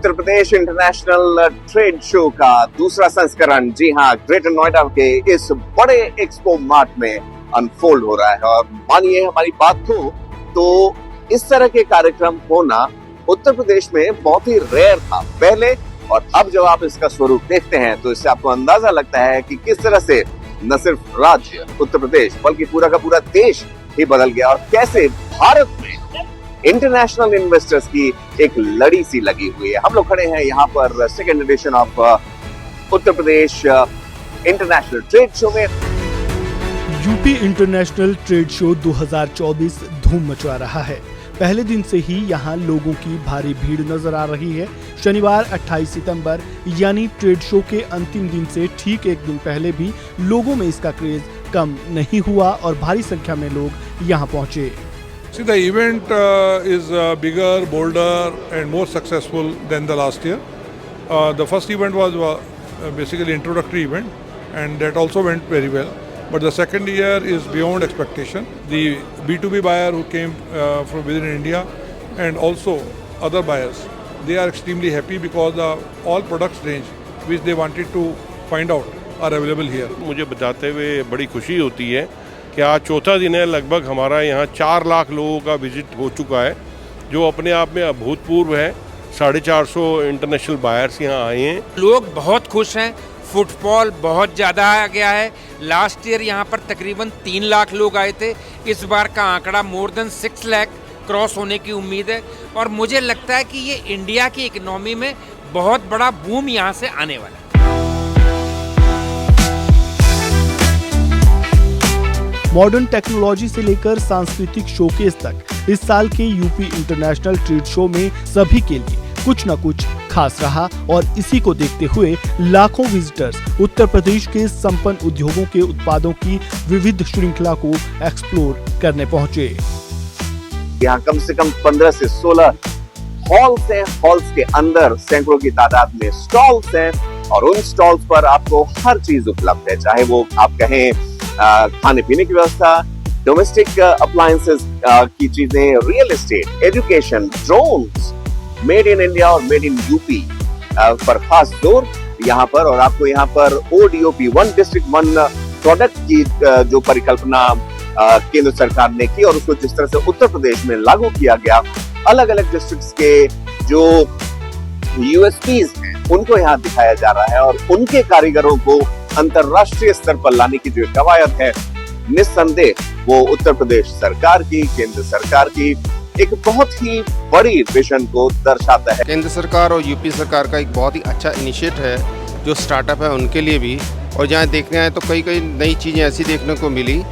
उत्तर Pradesh international trade show का दूसरा संस्करण जी हाँ ग्रेटर नोएडा के इस बड़े एक्सपो मार्ट में अनफोल्ड हो रहा है। और मानिए हमारी बात को तो इस तरह के कार्यक्रम होना उत्तर प्रदेश में बहुत ही रेयर था पहले, और अब जब आप इसका स्वरूप देखते हैं तो इससे आपको अंदाजा लगता है कि किस तरह से न सिर्फ राज्य उत्तर प्रदेश बल्कि पूरा का पूरा देश ही बदल गया और कैसे भारत में इंटरनेशनल इन्वेस्टर्स की एक लड़ी सी लगी हुई है। हम लोग खड़े हैं यहाँ पर second edition of Uttar Pradesh international trade show में। यूपी इंटरनेशनल ट्रेड शो 2024 धूम मचा रहा है। पहले दिन से ही यहाँ लोगों की भारी भीड़ नजर आ रही है। शनिवार 28 सितंबर यानी ट्रेड शो के अंतिम दिन से ठीक एक दिन पहले भी लोगों में इसका क्रेज कम नहीं हुआ और भारी संख्या में लोग यहाँ पहुँचे। See, the event is bigger, bolder and more successful than the last year. The first event was basically introductory event and that also went very well. But the second year is beyond expectation. The B2B buyer who came from within India and also other buyers, they are extremely happy because all products range which they wanted to find out are available here. मुझे बताते हुए बड़ी खुशी होती है कि आज चौथा दिन है, लगभग हमारा यहाँ 4 लाख लोगों का विजिट हो चुका है, जो अपने आप में अभूतपूर्व है। 450 इंटरनेशनल बायर्स यहाँ आए हैं। लोग बहुत खुश हैं, फुटफॉल बहुत ज़्यादा आ गया है। लास्ट ईयर यहाँ पर तकरीबन 3 लाख लोग आए थे, इस बार का आंकड़ा मोर देन 6 लाख क्रॉस होने की उम्मीद है और मुझे लगता है कि ये इंडिया की इकोनॉमी में बहुत बड़ा बूम यहाँ से आने वाला है। मॉडर्न टेक्नोलॉजी से लेकर सांस्कृतिक शोकेस तक इस साल के यूपी इंटरनेशनल ट्रेड शो में सभी के लिए कुछ न कुछ खास रहा और इसी को देखते हुए लाखों विजिटर्स उत्तर प्रदेश के संपन्न उद्योगों के उत्पादों की विविध श्रृंखला को एक्सप्लोर करने पहुंचे। यहाँ कम से कम 15 से 16 हॉल्स हैं। हॉल्स के अंदर सैकड़ों की तादाद में स्टॉल्स हैं और उन स्टॉल्स पर आपको हर चीज उपलब्ध है, चाहे वो आप कहें खाने पीने की व्यवस्था, डोमेस्टिक अप्लायंसेस की चीजें, real estate, education, drones, made in India और मेड इन यूपी पर खास जोर यहाँ पर। और आपको यहाँ पर ODOP 1 डिस्ट्रिक्ट 1 प्रोडक्ट की जो परिकल्पना केंद्र सरकार ने की और उसको जिस तरह से उत्तर प्रदेश में लागू किया गया, अलग अलग डिस्ट्रिक्ट्स के जो USPs हैं उनको यहाँ दिखाया जा रहा है और उनके कारीगरों को अंतरराष्ट्रीय स्तर पर लाने की जो कवायद है, निस्संदेह वो उत्तर प्रदेश सरकार की, केंद्र सरकार की एक बहुत ही बड़ी विजन को दर्शाता है। केंद्र सरकार और यूपी सरकार का एक बहुत ही अच्छा इनिशिएटिव है जो स्टार्टअप है उनके लिए भी, और जहाँ देखने आए तो कई नई चीज़ें ऐसी देखने को मिली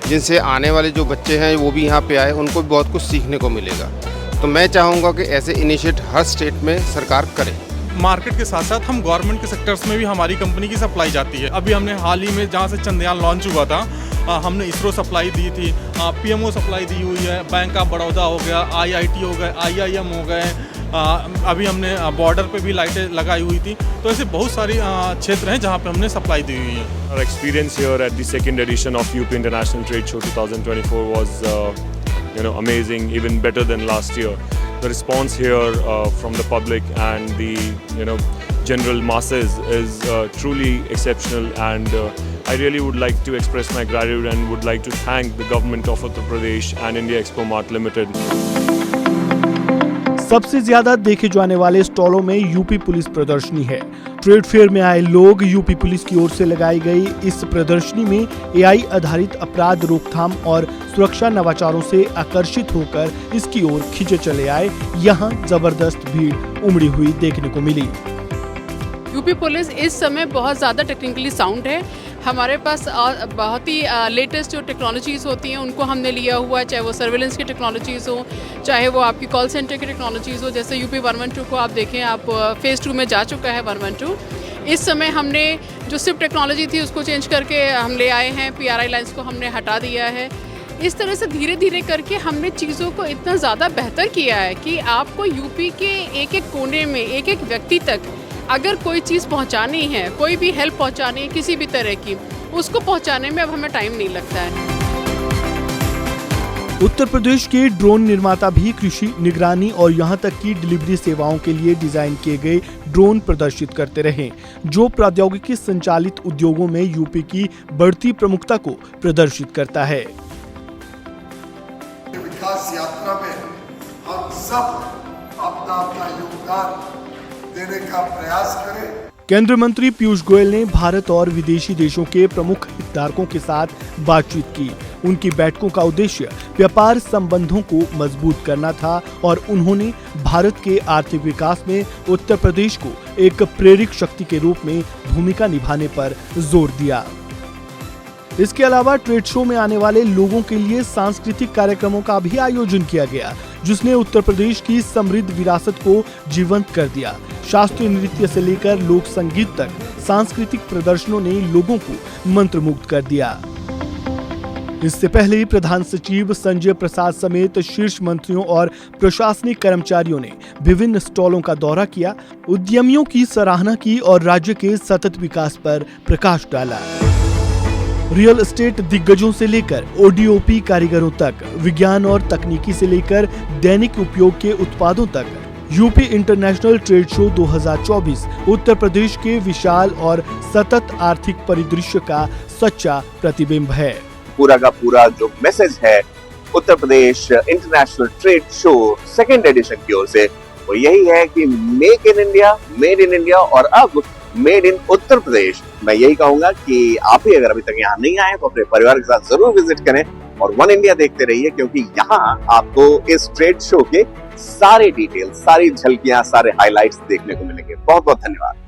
जिनसे आने वाले जो बच्चे हैं वो भी यहाँ पे आए, उनको भी बहुत कुछ सीखने को मिलेगा। तो मैं चाहूँगा कि ऐसे इनिशिएटिव हर स्टेट में सरकार करे। मार्केट के साथ साथ हम गवर्नमेंट के सेक्टर्स में भी हमारी कंपनी की सप्लाई जाती है। अभी हमने हाल ही में जहाँ से चंद्रयान लॉन्च हुआ था, हमने इसरो सप्लाई दी थी, PMO सप्लाई दी हुई है, बैंक ऑफ बड़ौदा हो गया, IIT हो गए, IIM हो गए, अभी हमने बॉर्डर पे भी लाइटें लगाई हुई थी। तो ऐसे बहुत सारे क्षेत्र हैं जहाँ पे हमने सप्लाई दी हुई है। Our experience here at the second edition of UP International Trade Show 2024 was amazing, even better than last year. The response here from the public and the general masses is truly exceptional, and I really would like to express my gratitude and would like to thank the government of Uttar Pradesh and India Expo Mart Limited. सबसे ज्यादा देखे जाने वाले स्टॉलों में UP police प्रदर्शनी है। Trade fair में आए लोग यूपी पुलिस की ओर से लगाई गई इस प्रदर्शनी में AI आधारित अपराध रोकथाम और सुरक्षा नवाचारों से आकर्षित होकर इसकी ओर खींचे चले आए। यहाँ जबरदस्त भीड़ उमड़ी हुई देखने को मिली। यूपी पुलिस इस समय बहुत ज़्यादा टेक्निकली साउंड है। हमारे पास बहुत ही लेटेस्ट जो टेक्नोलॉजीज़ होती हैं उनको हमने लिया हुआ है, चाहे वो सर्वेलेंस की टेक्नोलॉजीज़ हो, चाहे वो आपकी कॉल सेंटर की टेक्नोलॉजीज़ हो। जैसे UP 112 को आप देखें, आप फेज़ 2 में जा चुका है 112। इस समय हमने जो सिर्फ टेक्नोलॉजी थी उसको चेंज करके हम ले आए हैं, PRI लाइन्स को हमने हटा दिया है। इस तरह से धीरे धीरे करके हमने चीज़ों को इतना ज़्यादा बेहतर किया है कि आपको यूपी के एक एक कोने में, एक एक व्यक्ति तक अगर कोई चीज़ पहुंचानी है, कोई भी हेल्प पहुंचानी है किसी भी तरह की, उसको पहुंचाने में अब हमें टाइम नहीं लगता है। उत्तर प्रदेश के ड्रोन निर्माता भी कृषि, निगरानी और यहां तक कि डिलीवरी सेवाओं के लिए डिजाइन किए गए ड्रोन प्रदर्शित करते रहे, जो प्रौद्योगिकी संचालित उद्योगों में यूपी की बढ़ती प्रमुखता को प्रदर्शित करता है। विकास यात्रा में हम सब अपना अपना योगदान देने का प्रयास करें। केंद्रीय मंत्री पीयूष गोयल ने भारत और विदेशी देशों के प्रमुख हितधारकों के साथ बातचीत की। उनकी बैठकों का उद्देश्य व्यापार संबंधों को मजबूत करना था और उन्होंने भारत के आर्थिक विकास में उत्तर प्रदेश को एक प्रेरक शक्ति के रूप में भूमिका निभाने पर जोर दिया। इसके अलावा ट्रेड शो में आने वाले लोगों के लिए सांस्कृतिक कार्यक्रमों का भी आयोजन किया गया, जिसने उत्तर प्रदेश की समृद्ध विरासत को जीवंत कर दिया। शास्त्रीय नृत्य से लेकर लोक संगीत तक सांस्कृतिक प्रदर्शनों ने लोगों को मंत्रमुग्ध कर दिया। इससे पहले प्रधान सचिव संजय प्रसाद समेत शीर्ष मंत्रियों और प्रशासनिक कर्मचारियों ने विभिन्न स्टॉलों का दौरा किया, उद्यमियों की सराहना की और राज्य के सतत विकास पर प्रकाश डाला। रियल एस्टेट दिग्गजों से लेकर ओडीओपी कारीगरों तक, विज्ञान और तकनीकी से लेकर दैनिक उपयोग के उत्पादों तक, UP international trade show 2024 Uttar Pradesh के विशाल और सतत आर्थिक परिदृश्य का सच्चा प्रतिबिंब है। पूरा का पूरा जो मैसेज है Uttar Pradesh international trade show second edition की ओर से, वो यही है कि make in India, made in India और अब मेड इन उत्तर प्रदेश। मैं यही कहूंगा कि आप ही अगर अभी तक यहाँ नहीं आए तो अपने परिवार के साथ जरूर विजिट करें और वन इंडिया देखते रहिए, क्योंकि यहाँ आपको इस ट्रेड शो के सारे डिटेल, सारी झलकियां, सारे हाइलाइट्स देखने को मिलेंगे। बहुत बहुत धन्यवाद।